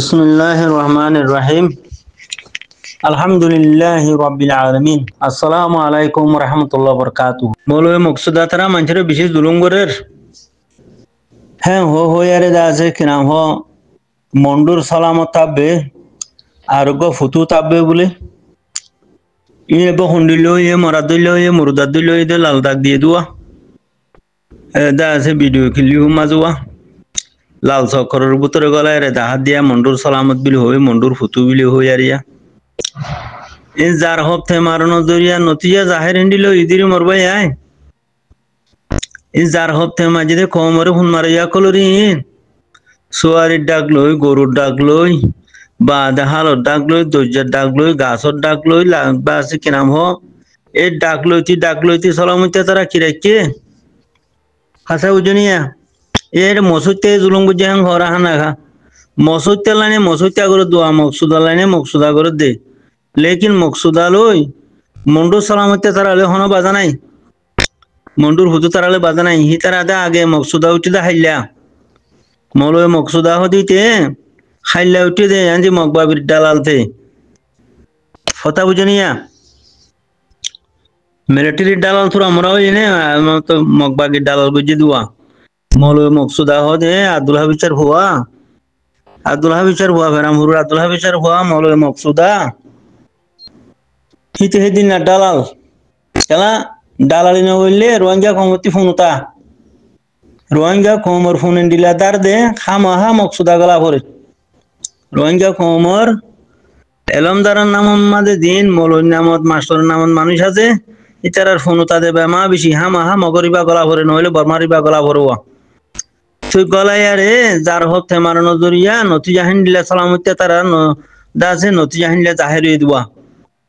বিসমিল্লাহির রহমানির রহিম। আলহামদুলিল্লাহি রাব্বিল আলামিন। আসসালামু আলাইকুম ওয়া রাহমাতুল্লাহি ওয়া বারাকাতুহু। মৌলভী মকসুদা তারা মানুষের বিশেষ দুলুঙ্গরের হ্যাঁ হো ইয়ারে দা আছে কিনাম হ মন্ডুর সালামত তাববে আরোগ্য ফুতু তাববে বলে ইয়ে বহন্ডিল ইয়ে মরাদিল ইয়ে মুরদাদিল ইয়ে লাল দাগ দিয়ে দুয়া দা আছে ভিডিও কিলিও মাজুয়া লাল চক্করের ভিতরে গলায় রে দাহাত দিয়া মন্ডুর সালামত বিলি হই মন্ডুর ফুতু বিলি হই আরিয়া এই যার হপ্তে মারণ জরিয়া নতিয়া জাহের হিন্দিল ইদিরি মরবাই আয় এই যার হপ্তে মাঝে কমরে ফোন মারিয়া কলরি সোয়ারির ডাক লই গরুর ডাক লই বা দেহালর ডাক লই দরজার ডাক লই গাছর ডাক লই বা আছে কিনাম হ এই ডাক লইতি সলামতে তারা কিরাইকে হাসা উজনিয়া এর মসুতে জুলুম বুঝাং হরা হানা মসুতে লাইনে মসুতে করে দোয়া মকসুদা লাইনে মকসুদা করে দে লেকিন মকসুদা লই মন্ডুর সালামতে তারা হলে হন বাজা নাই মন্ডুর হুদু তারালে বাজা নাই হি তারা দা আগে মকসুদা উঠি দা হাইলা মৌলভী মকসুদা হদিতে হাইলা উঠি দে আনজি মকবাবির দালালতে ফতা বুঝনিয়া মিলিটারির দালাল তোর আমরাও এনে তো মকবাগির দালাল বুঝে দুয়া মৌলভী মকসুদা হদে আব্দুল হাবিচার হুয়া ফেরামহুর আব্দুল হাবিচার হুয়া মৌলভী মকসুদা হিতে হেদিন না দালাল খেলা দালালি না বললে রোহিঙ্গা কমতি ফোনতা রোহিঙ্গা কমর ফোন দিলা দার দে খামাহা মকসুদা গলা ভরে রোহিঙ্গা কমর এলমদারের নাম মাঝে দিন মৌলভীর নামত মাস্টারের নামত মানুষ আছে ইতারার ফোনতা দেবে মা বেশি হামাহা মগরিবা গলা ভরে নইলে বর্মারিবা গলা ভরুয়া তুই গলায় আরে যার হপ্তে মারানো জরিয়া নতি জাহিন দিলা সালামতে তারা দাসে নতি জাহিন দিলা জাহের হয়ে দেওয়া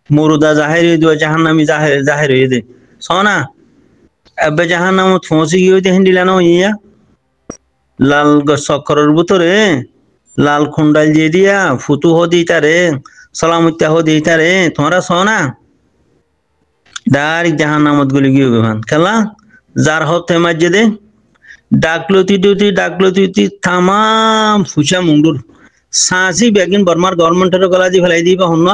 মুরুদা জাহের হয়ে দেওয়া জাহান্নামি জাহের হয়ে দে সনা এবে জাহান্নামত ফসি গিয়ে দেখেন দিলা না ইয়া লাল চক্করের ভিতরে লাল খুন্ডাল দিয়ে দিয়া ফুতু হদি তারে সালামত্যা হদি তারে তোমরা সনা ডাইরেক্ট জাহান্নামত গুলি গিয়ে ভান খেলা যার হপ্তে মাঝে দে ডাকলতি তামাম ফুসা মুন্ডুর সাঁচি বেগিন বর্মার গভর্নমেন্টের গলা দিয়ে ফেলাই দিবা হন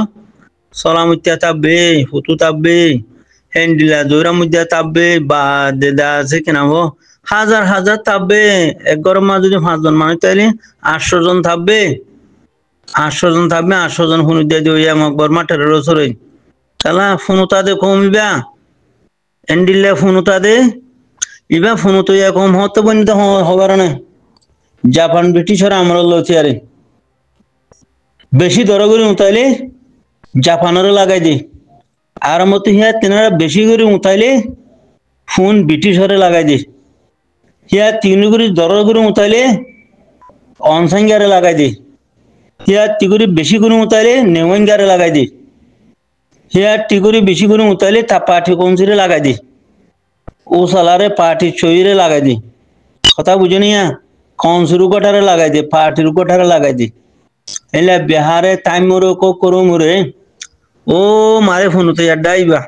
সলামত্যা তাববে ফুতু তাববে হ্যান্ডিলা জোরা মুদ্রা তাববে বা দেদা আছে কেনাব হাজার হাজার তাববে এক গরম মা যদি 5 জন মানুষ তাইলে 800 জন থাকবে 800 জন ফোন দিয়ে দিয়ে মকবর মাঠের রসরে তালা ফোনতা দে কমিবা হ্যান্ডিলা ফোনতা দে ইবা ফোনতো ইয়া কম হতে বন্ধ হবার না জাপান ব্রিটিশরা আমরা লতি আরে বেশি দর করে উতাইলে জাপানের লাগাই দে আর মতো হিয়া তেনারা বেশি করে উতাইলে ফোন ব্রিটিশরে লাগাই দে হিয়া 3 করে দর করে উতাইলে অনসংজ্ঞারে লাগাই দে হিয়া তিগুরি বেশি করে উতাইলে নেওয়াঙ্গারে লাগাই দে হিয়া তিগুরি বেশি করে উতাইলে তা পাঠি কমসিরে লাগাই দে ও সালারে পার্টি চইরে লাগাই দি কথা বুঝনিয়া কনসুরু কোঠারে লাগাই দে পার্টির কোঠারে লাগাই দি এলে বিহারে টাইম মরো কো করো মরে ও মারে ফোন তো ইয়াডাইবা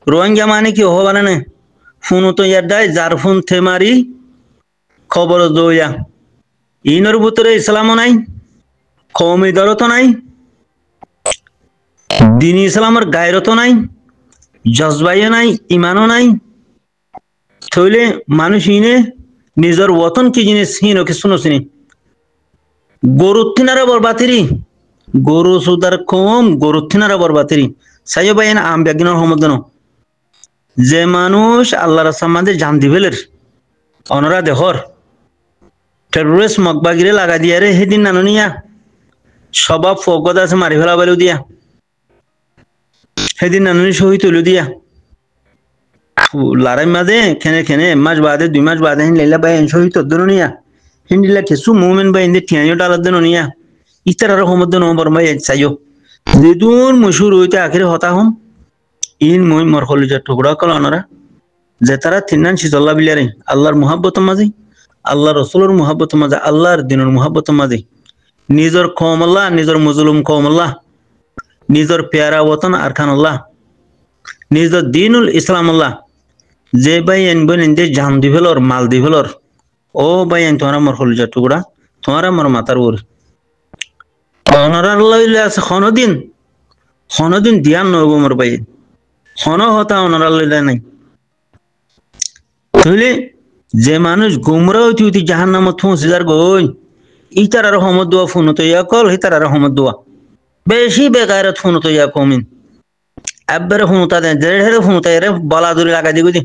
রোহিঙ্গা মানে কি হবার না ফোন তো ইয়াডাই যার ফোন থে মারি খবর দইয়া ইনর ভিতরে ইসলামও নাই কওমি দরত নাই দিন ইসলামের গায়রত নাই জজবাইও নাই ইমানও নাই থইলে মানুষ ইনে নিজের ওতন কি জিনিস হিনো কি শুনো চিনি গরু থিনারা বরবাতিরি গরু সুদার কম গরু থিনারা বরবাতিরি সাইও বাইন আম বেগিনর হমদন যে মানুষ আল্লাহর সামাদে জান দিবেলের অনরা দেহর টেররিস্ট মকবাগিরে লাগা দিয়া রে হেদিন নাননিয়া সবাব ফগদ আছে মারি ফেলা বাইলো দিয়া হেদিন নাননি শহীদ হইল দিয়া লারাই মাঝে খেনে মাস বাদে 2 মাস বাদে লাইলা বাই শহীদ দননিয়া হিন্দিলা কিছু মুভমেন্ট বাই ইন্দে টিয়ানিও ডালার দননিয়া ইতার রহমত দন বরমাই চাইও যেদুন মশুর হইতে আখিরে হতা হম ইন মই মরখল যা টুকরা কল অনরা যে তারা তিনান সিজল্লা বিলারে আল্লাহর মুহাব্বত মাঝে আল্লাহর রাসূলের মুহাব্বত মাঝে আল্লাহর দিনের মুহাব্বত মাঝে নিজর কওম আল্লাহ নিজর মুজলুম কওম আল্লাহ নিজর প্যারা ওতন আরকান আল্লাহ নিজর দ্বীনুল ইসলাম আল্লাহ যে ভাই এনবেন ইন্দে জান দিভেলর মাল দিভেলর ও ভাই এন তোমারা মর হল যা টুকরা তোমারা মর মাতার ওর অনারার লইলে আছে খনদিন ধ্যান নব মোর ভাই খন হতা অনারার লইলে নাই তাহলে যে মানুষ গুমরা হইতে হইতে জাহান নামত পৌঁছে গই ইতার আর হমদ দোয়া ফোনত ইয়া কল হিতার আর হমদ দোয়া বেশি বেগায়রত ফোনত ইয়া কমিন একবারে ফোনতা দেন দেড় ফোনতা এরে বলা দূরে লাগা দিগুদি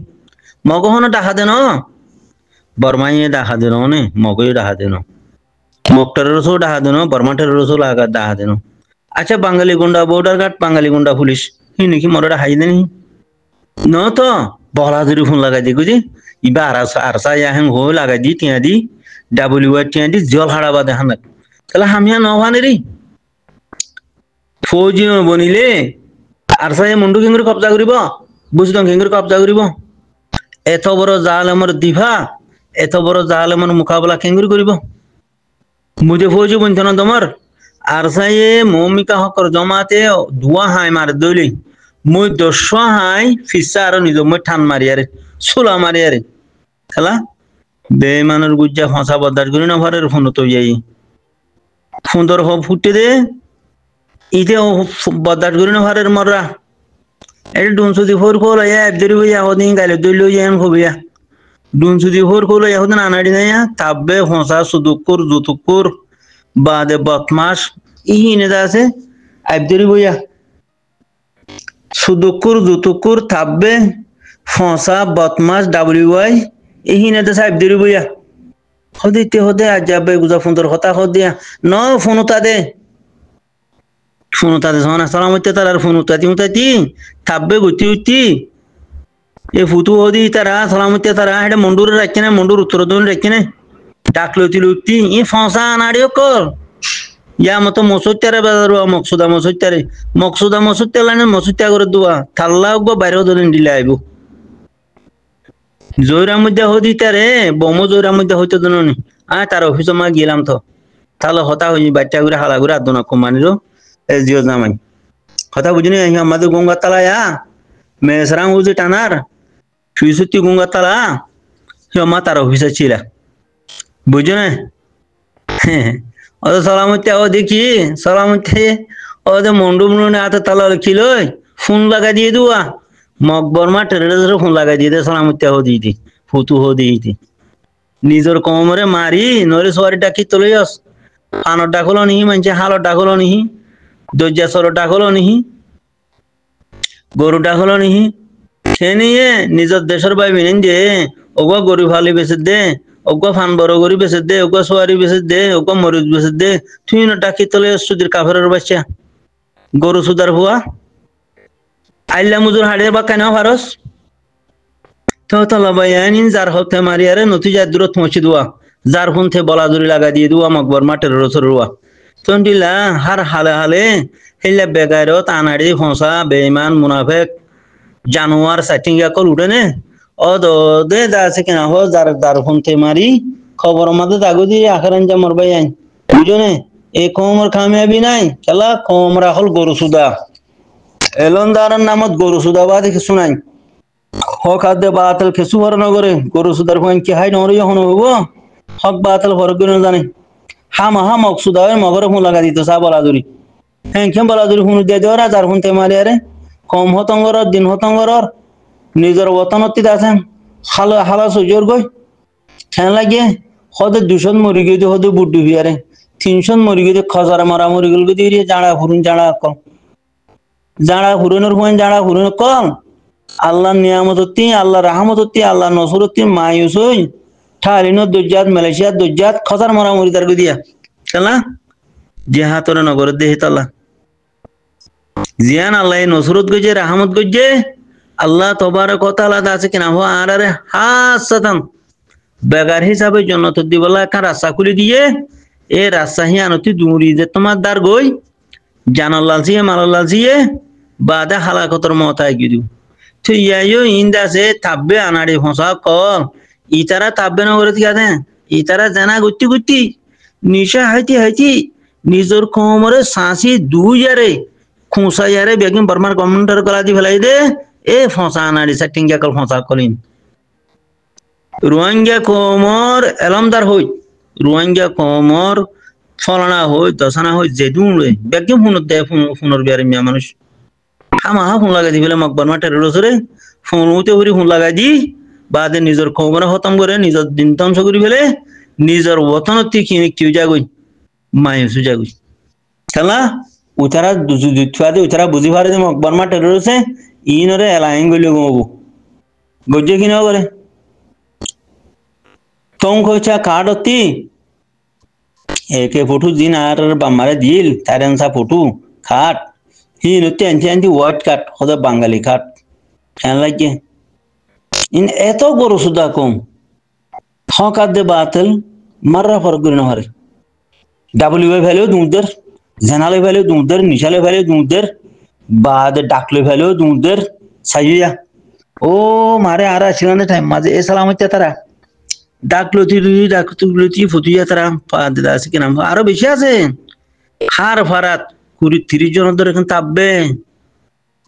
মগ হন ডাকা দেন বর্মাইয়ে ডাকা দেন নে মগই ডাকা দেন মকটার রসও ডাকা দেন বর্মাটের রসও লাগা ডাকা দেন আচ্ছা বাঙালি গুন্ডা বর্ডার গার্ড বাঙালি গুন্ডা পুলিশ হি নাকি মরটা হাই দেন ন তো বলা দূরে ফোন লাগাই দিগুদি ইবা আরসা ইয়া হেন হো লাগাই দি টিয়া দি WR টিয়া দি জল হাড়াবা দেখান তাহলে হামিয়া নভানে রে ফৌজি বনিলে আরসা মুন্ডু কেঙ্গুর কবজা করিব বুঝলাম কেঙ্গুর কবজা করিব এত বড় জালেমর দিভা এত বড় জালেমর মোকাবেলা কেঙ্গুর করিব মুজে ফৌজি বনছ না তোমার আরসায়ে মৌমিকা হকর জমাতে ধোয়া হাই মার দইলি মই দশ হাই ফিসা আর নিজ মই ঠান মারি আরে সোলা মারি আরে খেলা বেমানের গুজ্জা ফসা বদার করি না ঘরের ফোন তো যাই সুন্দর হব ফুটে দে ইতে বদার করি না ঘরের মররা এটা ডুনসুদি ফোর খোল একদেরি হইয়া হদিন গাইলে দইল যান খবিয়া ডুনসুদি ফোর খোল হদিন আনাড়ি নাই তাববে ফসা সুদুকুর জুতুকুর বাদে বদমাস ইহিনে আছে একদেরি হইয়া সুদুকুর জুতুকুর তাববে ফসা বদমাস WY ইহিনে তো সাহেব দেরি বইয়া হদিতে হদে আজ যাবে গুজা সুন্দর হতা হদিয়া ন ফোনতা দে সোনা সালাম হইতে তার আর ফোন উত্তাতি থাকবে গুতি উত্তি এ ফুতু হদি তারা সালাম হইতে তারা এটা মন্ডুরে রাখছে না মন্ডুর উত্তর দন রাখছে না ডাকলো তিল উত্তি ই ফসা নাড়িও কর ইয়া মতো মসুত্যারে বাজার মকসুদা মসুত্যার লাইনে মসুত্যা করে দোয়া থাল্লা গো বাইরেও ধরেন দিলে আইব জয়রার মধ্যে হদি তারে বম জয়রার মধ্যে হইতে দনি তার অফিস মা গেলাম তো তাহলে হতা হই বাচ্চা ঘুরে হালা ঘুরে আদনা কমানিরো জিও জামাই কথা বুঝিনি আমাদের গঙ্গা তালায়া মেসরাং হুজি টানার সুইসুতি গঙ্গা তালা মা তার অফিসে ছিল বুঝছো না ওদের সালামতে ও দেখি সালামতে ওদের মন্ডু মন্ডু হাতে তালা ছিল ফোন লাগা দিয়ে দুয়া মকবর মা টেরে ফোন লাগাই দিয়ে সালামতে হো দিয়ে ফুতু হো দিয়ে নিজের কমরে মারি নইলে সবারই ডাকি চলে যাস ফানোর ডাকলো নিহি মানছে হালোর ডাকলো নিহি দরজা সরো ডাকলো নিহি গরু ডাকলো নিহি সে নিয়ে নিজের দেশের ভাই বিনেন যে ওগো গরু ফালি বেচে দে ওগো ফান বড় গরি বেচে দে ওগো সোয়ারি বেচে দে ওগো মরিচ বেচে দে তুই না ডাকি তোলে সুদির কাফের বাচ্চা গরু সুদার ভুয়া আইলা মুজুর হাড়ের বা কেন ফারস তো তলা বাইয়ানি যার হতে মারিয়ারে নতুন যা দূরত পৌঁছে দেওয়া যার ফোন থেকে বলা দূরে লাগা দিয়ে দেওয়া মকবর মাঠের রসর রুয়া তন্ডিলা হার হালে হালে হেলা বেগারত আনাড়ি ফসা বেইমান মুনাফেক জানোয়ার সাইটিংয়া কল উঠে নে ও দে দাসে কেনা হো যার ফোন থেকে মারি খবর আমাদের দাগু দিয়ে আখেরান যা মরবাই আইন বুঝো নে এই কমর কামিয়াবি নাই খেলা কমরা হল গরু সুদা এলনদারের নামত গরু সুদা বা দেখে শুনাই হক আদে বাতল খেসু ভর নগরে গরু সুদার ফোন কি হাই নরে হন হইব হক বাতল ভর গন জানে হামা মকসুদা মগর ফোন লাগা দিত সা বলা দূরি হ্যাঁ কেম বলা দূরি ফোন দিয়ে দেওয়ার যার ফোন থেকে মারি আরে কম হতঙ্গর দিন হতঙ্গর নিজের বতনতি আছেন হালা হালা সজোর গই খেন লাগিয়ে হদে 200 মরি গিয়ে হদে বুড্ডু বিয়ারে 300 মরি গিয়ে খজারা মারা মরি গেল দিয়ে জাড়া হুরুনের ফোন জাড়া হুরুন কম আল্লাহ নিয়ামততি আল্লাহ রাহমততি আল্লাহ নসরতি মায়ুস হই ঠারিনো দুজাত মালয়েশিয়া দুজাত খজার মারা মরি তার দিয়া খেলা জেহাতরে নগর দেহে তাল্লা জিয়ান আল্লাহ নসরত গজে রাহমত গজে আল্লাহ তবারক ওয়া তাআলা আছে কিনা হো আরে হাসাতান বেগার হিসাবে জন্নত দিবলা একটা রাস্তা খুলে দিয়ে এ রাস্তা হি আনতি দুরি যে তোমার দার গই জানাল্লাল জিয়ে মালাল্লাল জিয়ে বাদে হালাকতর মতায় গিদু তো ইয়াইও ইন্দা সে তাব্বে আনাড়ি ফসা কল ইতারা তাব্বে না করে ঠিক আছে ইতারা জানা গুত্তি নিশা হাইতি নিজের কোমরে সাঁসি 2000 খুঁসা ইয়ারে বেগম বর্মার কমেন্টার কলা দি ফেলাই দে এ ফসা আনাড়ি সেটিংয়া কল ফসা কলিন রোহিঙ্গা কোমর এলমদার হই রোহিঙ্গা কোমর ফলানা হই দশানা হই যেদুন রে ব্যাগে ফোন দে ফোনের বিয়ারে মিয়া মানুষ হামাহা ফোন লাগাই দি ফেলে মকবার মা টেরো রসরে ফোন উঠে উড়ি ফোন লাগাই দি বাদে নিজের খবরে খতম করে নিজের দিন ধ্বংস করে ফেলে নিজের ওতনতি কিনে কিউ যাগই মায়ুসু যাগই খেলা উতারা দুধুয়াদে উতারা বুঝি পারে যে মকবার মা টেরো রসে ইনরে এলাইন গইলে গমবো গজ্জে কিনা করে তং কইছা কার্ড অতি একে ফটো দিন আর বামারে দিল তারেনসা ফটো খাট হি নতে আনছি আনছি ওয়ার্ড কাট হদা বাঙালি খাট কেন লাগে ইন এত গরু সুদা কম হকাত দে বাতিল মাররা ফরক করে না হারে ডাব্লিউ ভ্যালু দুধের জানালে ভ্যালু দুধের নিশালে ভ্যালু দুধের বাদ ডাকলে ভ্যালু দুধের সাইয়া ও মারে আর আসিলানে টাইম মাঝে এ সালামত তারা ডাকলতি ফুটিয়া তারা আছে কিনা আরো বেশি আছে হার ফারাত 30 জনের ধরে এখন তাপবে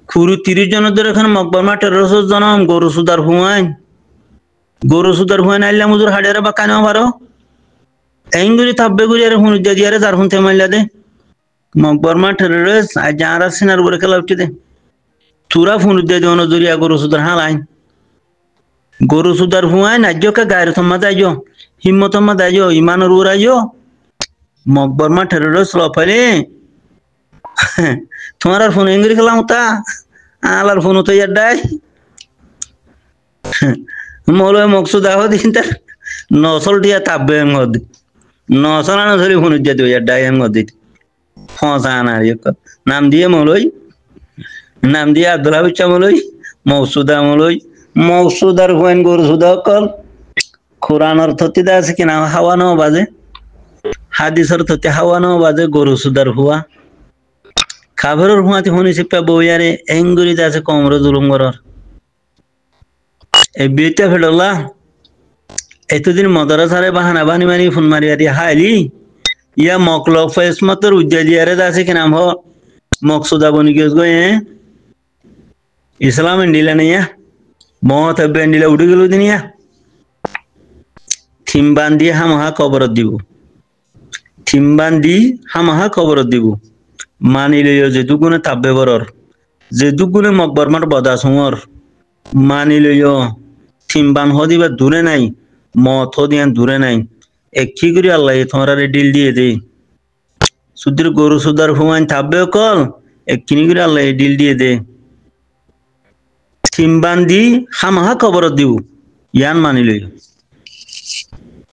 30 জনের ধরে এখন মকবর মা 1300 জনম গরু সুদার হুয়াইন আইলা মুজুর হাড়ের বা কানো পারো এঙ্গুলি তাপবে গুলি আর হুন দিয়ারে যার হুন তেমাইলা দে মকবর মা 1300 আজ যারা সিনার বরে খেলা উঠতে দে তুরা ফোন দিয়ে দেওয়ানো জরিয়া গরু সুদার হালাইন গরু সুদার হুয়াইন আজকে গায়ের থম্মা যাইও হিম্মত থম্মা যাইও ইমানের উড়াইও মকবর মা 1300 লফাইলে তোমার আর ফোন এঙ্গুলি খেলাম তা আলার ফোন তো ইয়ার মৌলয় মকসুদ আহ দিন তার নসল দিয়া তাপবে মধ্যে নসল আনা ধরে ফোন দিয়ে দেবো ইয়ার ডাই মধ্যে ফসা আনা নাম দিয়ে মৌলই নাম দিয়ে আব্দুল্লাহ বিচ্ছা মৌলই মকসুদার হুয়েন গরু সুদা কল কোরআন অর্থতে আছে কিনা হাওয়া নাও বাজে হাদিস অর্থতে হাওয়া নাও বাজে গরু সুদার হুয়া খাবারের হুয়াতে শুনিছে বইয়ারে এঙ্গুরিতে আছে কমর জুলুমগরর এই বিয়েটা ফেডল্লা এতদিন মদরসারে বাহানা বানি মানি ফোন মারিয়া দিয়ে হাইলি ইয়া মকলক ফেসমতর উজ্জা দিয়ারে আছে কিনা মকসুদা বনি গেছ গো ইসলাম এন্ডিলা নিয়া মত হবে এন্ডিলা উঠে গেল দিনিয়া থিমবান দিয়ে হামাহা কবরত দিব থিমবান দি হামাহা কবরত দিব মানি লইও যে দুগুণে তাপবে বরর যে দুগুণে মকবর মার বদা সুঙর মানি লইও থিমবান হদিবা দূরে নাই মত হদিয়ান দূরে নাই একই করে আল্লাহ তোমার ডিল দিয়ে দে সুদের গরু সুদার হুয়াইন থাকবে কল একই করে আল্লাহ ডিল দিয়ে দে থিমবান দি হামাহা কবরত দিব ইয়ান মানি লইও